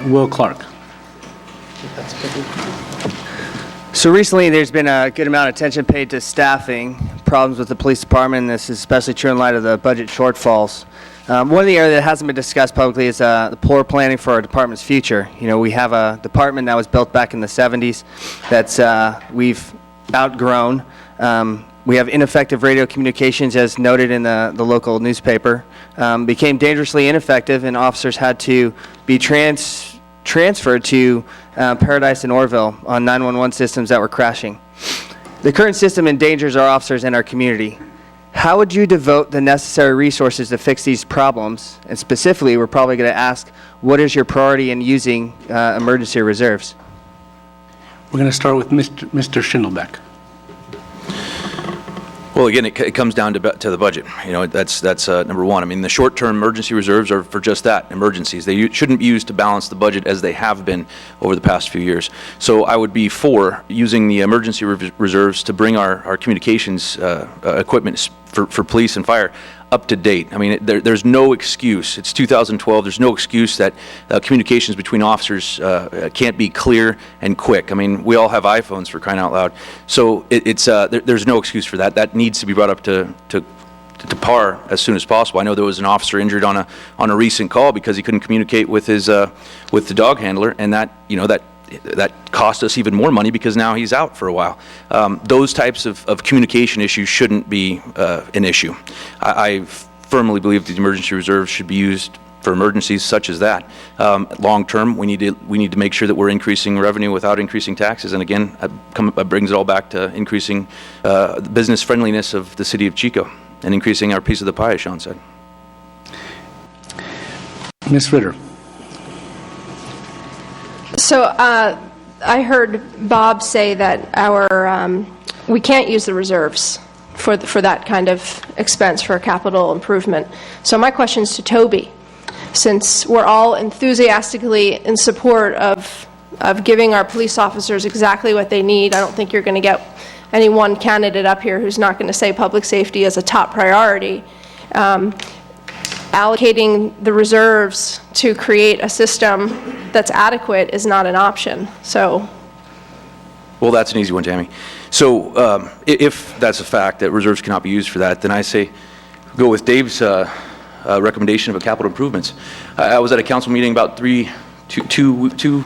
Will Clark. So recently there's been a good amount of attention paid to staffing problems with the police department, and this is especially true in light of the budget shortfalls. One of the areas that hasn't been discussed publicly is the poor planning for our department's future. You know, we have a department that was built back in the 70s that's we've outgrown. We have ineffective radio communications, as noted in the local newspaper. Became dangerously ineffective, and officers had to be transferred to Paradise and Orville on 911 systems that were crashing. The current system endangers our officers and our community. How would you devote the necessary resources to fix these problems? And specifically, we're probably going to ask, what is your priority in using emergency reserves? We're going to start with Mr. Schindelbeck. Well, again, it comes down to the budget. You know, that's number one. I mean, the short-term emergency reserves are for just that, emergencies. They shouldn't be used to balance the budget as they have been over the past few years. So I would be for using the emergency reserves to bring our communications equipment for police and fire up to date. I mean, there's no excuse. It's 2012. There's no excuse that communications between officers can't be clear and quick. I mean, we all have iPhones, for crying out loud. So there's no excuse for that. That needs to be brought up to par as soon as possible. I know there was an officer injured on a recent call because he couldn't communicate with his with the dog handler, and that cost us even more money because now he's out for a while. Those types of communication issues shouldn't be an issue. I firmly believe that the emergency reserves should be used for emergencies such as that. Long term, we need to make sure that we're increasing revenue without increasing taxes. And again, it brings it all back to increasing the business friendliness of the city of Chico and increasing our piece of the pie, as Sean said. Ms. Ritter. So I heard Bob say that we can't use the reserves for that kind of expense for a capital improvement. So my question is to Toby, since we're all enthusiastically in support of giving our police officers exactly what they need. I don't think you're going to get any one candidate up here who's not going to say public safety is a top priority. Allocating the reserves to create a system that's adequate is not an option. So, well, that's an easy one, Tammy. So if that's a fact that reserves cannot be used for that, then I say go with Dave's recommendation of a capital improvements. I was at a council meeting about two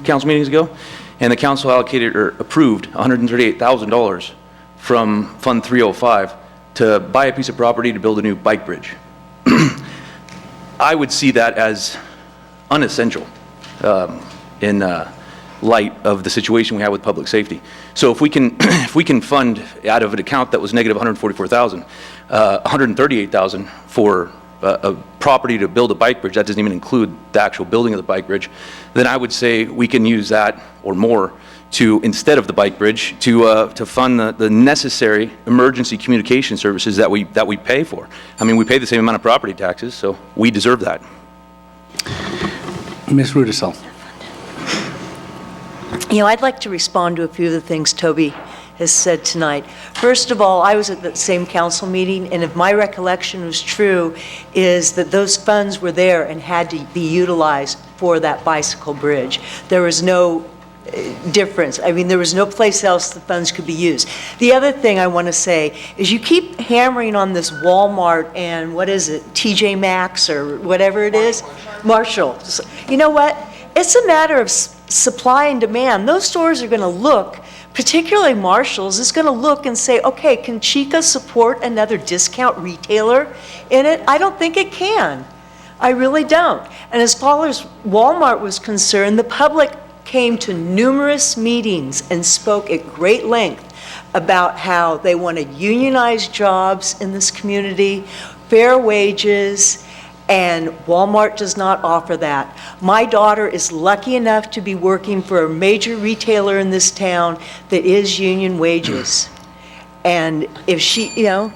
council meetings ago, and the council allocated or approved $138,000 from Fund 305 to buy a piece of property to build a new bike bridge. I would see that as unessential in light of the situation we have with public safety. So if we can fund out of an account that was negative $144,000, $138,000 for a property to build a bike bridge, that doesn't even include the actual building of the bike bridge, then I would say we can use that or more to, instead of the bike bridge, to fund the necessary emergency communication services that we pay for. I mean, we pay the same amount of property taxes, so we deserve that. Ms. Rudisell. You know, I'd like to respond to a few of the things Toby has said tonight. First of all, I was at the same council meeting, and if my recollection was true, is that those funds were there and had to be utilized for that bicycle bridge. There was no difference. I mean, there was no place else the funds could be used. The other thing I want to say is you keep hammering on this Walmart and what is it, TJ Maxx or whatever it is? Marshall. You know what? It's a matter of supply and demand. Those stores are going to look, particularly Marshall's, is going to look and say, okay, can Chico support another discount retailer in it? I don't think it can. I really don't. And as far as Walmart was concerned, the public came to numerous meetings and spoke at great length about how they wanted unionized jobs in this community, fair wages, and Walmart does not offer that. My daughter is lucky enough to be working for a major retailer in this town that is union wages. And if she, you know.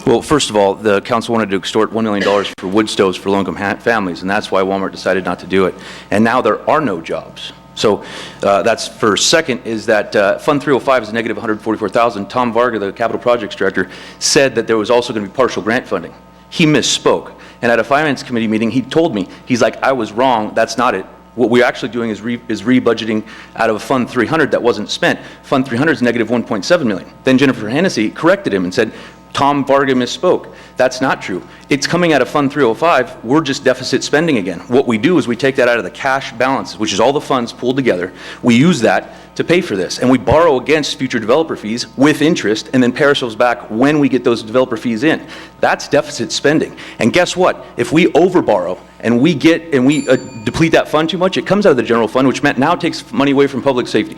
Well, first of all, the council wanted to extort $1 million for wood stoves for low-income families, and that's why Walmart decided not to do it. And now there are no jobs. So that's first. Second is that Fund 305 is a negative $144,000. Tom Varga, the capital projects director, said that there was also going to be partial grant funding. He misspoke. And at a finance committee meeting, he told me, he's like, I was wrong, that's not it. What we're actually doing is re-budgeting out of Fund 300 that wasn't spent. Fund 300 is negative 1.7 million. Then Jennifer Hennessy corrected him and said, Tom Varga misspoke. That's not true. It's coming out of Fund 305. We're just deficit spending again. What we do is we take that out of the cash balance, which is all the funds pulled together. We use that to pay for this. And we borrow against future developer fees with interest and then pay ourselves back when we get those developer fees in. That's deficit spending. And guess what? If we overborrow and we deplete that fund too much, it comes out of the general fund, which now takes money away from public safety.